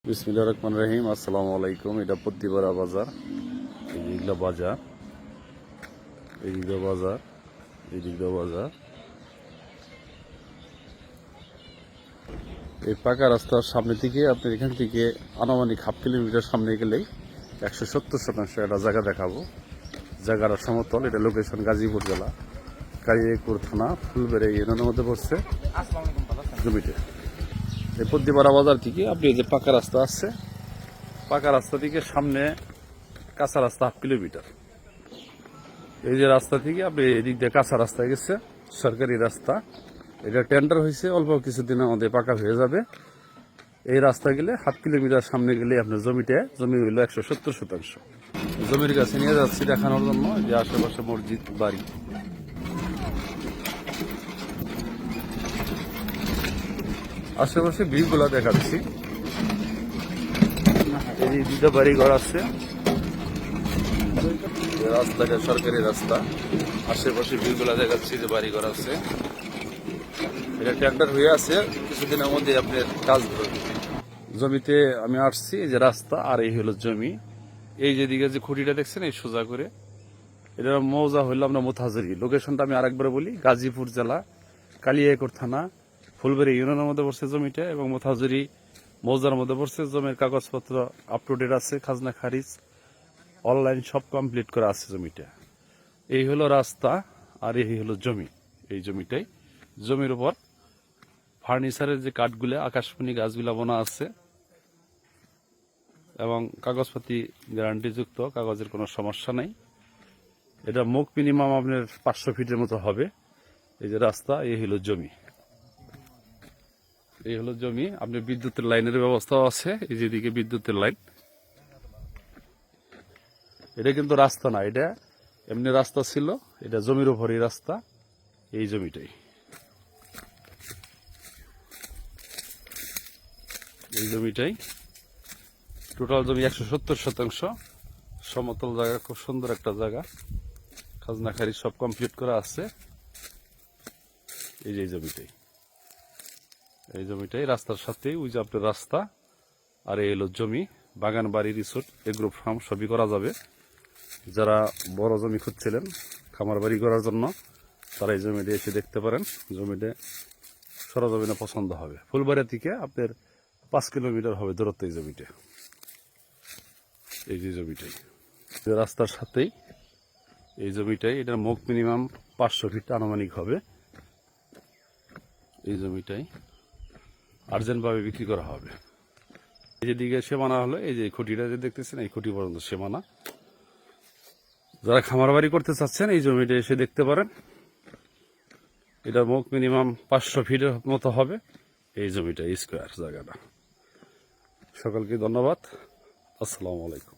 বিসমিল্লাহির রহমানির রহিম। আসসালামু আলাইকুম। এটা পত্তিপাড়া বাজার। এইগুলো বাজার, এইদিকে বাজার, এইদিকে বাজার। এই পাকা রাস্তার সামনে থেকে আপনি এখান থেকে আনুমানিক হাফ কিলোমিটার সামনে গেলেই 170% একটা জায়গা দেখাবো। জায়গাটা সমতল। এটা লোকেশন গাজীপুর জেলা, কালিয়াকৈর থানা, ফুলবাড়ি ইউনিয়নের মধ্যে পড়ছে জমিতে। এই পত্তিপাড়া বাজার থেকে আপনি এই যে পাকা রাস্তা আছে, পাকা রাস্তা থেকে সামনে কাঁচা রাস্তা হাফ কিলোমিটার। এই যে রাস্তা থেকে আপনি এদিক দিয়ে কাঁচা রাস্তায় গেছে, সরকারি রাস্তা। এটা টেন্ডার হয়েছে, অল্প কিছুদিনের মধ্যে পাকা হয়ে যাবে। এই রাস্তা গেলে হাফ কিলোমিটার সামনে গেলে আপনার জমি হইল 170%। জমির কাছে নিয়ে যাচ্ছি দেখানোর জন্য যে আশেপাশে মসজিদ, বাড়ি। আশেপাশে ভিউগুলা দেখাচ্ছি। এই দুটো বাড়ি ঘর আছে, রাস্তাটা সরকারি রাস্তা। আশেপাশে ভিউগুলা দেখাচ্ছি যে বাড়ি ঘর আছে। এটা টেন্ডার হয়ে আছে, কিছুদিনের মধ্যে আপনার কাজ ধরবে। জমিতে আমি আসছি, এই যে রাস্তা আর এই হলো জমি। এই যেদিকে যে খুঁটিটা দেখছেন এই সোজা করে, এটা মৌজা হইল আপনার মোথাজুরি। লোকেশনটা আমি আরেকবার বলি, গাজীপুর জেলা, কালিয়াকৈর থানা, ফুলবাড়ি ইউনিয়নের মধ্যে পড়ছে জমিটা, এবং মোথাজুরি মৌজার মধ্যে পড়ছে। জমির কাগজপত্র আপ টু ডেট আছে, খাজনা খারিজ অনলাইন সব কমপ্লিট করা আছে জমিটা। এই হলো রাস্তা আর এই হলো জমি। এই জমিটাই, জমির উপর ফার্নিচারের যে কাঠগুলো, আকাশমণি গাছগুলা বোনা আছে, এবং কাগজপাতি গ্যারান্টিযুক্ত, কাগজের কোনো সমস্যা নাই। এটা মুখ মিনিমাম আপনার 500 ফিটের মতো হবে। এই যে রাস্তা, এই হলো জমি। এই হলো জমি। আপনি বিদ্যুতের লাইনের ব্যবস্থাও আছে, এই যেদিকে বিদ্যুতের লাইন। এটা কিন্তু রাস্তা না, এটা এমনি রাস্তা ছিল, এটা জমির উপরই রাস্তা। এই জমিটাই, এই জমিটাই টোটাল জমি 170%। সমতল জায়গা, খুব সুন্দর একটা জায়গা, খাজনা খারিজ সব কমপ্লিট করা আছে। এই যে জমিটাই, এই জমিটাই রাস্তার সাথেই ওই যে আপনার রাস্তা আর এই হলো জমি। বাগান বাড়ি, রিসোর্ট, এগ্রো ফার্ম সবই করা যাবে। যারা বড় জমি খুঁজছিলেন খামার বাড়ি করার জন্য, তারা এই জমিটা এসে দেখতে পারেন। জমিটা সরজমিনে পছন্দ হবে। ফুলবাড়ি থেকে আপনার 5 কিলোমিটার হবে দূরত্ব এই জমিটা। এই যে জমিটাই রাস্তার সাথেই, এই জমিটাই। এটার মুখ মিনিমাম 500 ফিট আনুমানিক হবে। এই জমিটাই আর্জেন্টভাবে বিক্রি করা হবে। এই যেদিকে সীমানা হলো, এই যে খুঁটিটা যে দেখতেছেন, এই খুঁটি পর্যন্ত সীমানা। যারা খামার বাড়ি করতে চাচ্ছেন এই জমিটা এসে দেখতে পারেন। এটার মুখ মিনিমাম 500 ফিটের মতো হবে এই জমিটা, স্কোয়ার জায়গাটা। সকলকে ধন্যবাদ। আসসালামু আলাইকুম।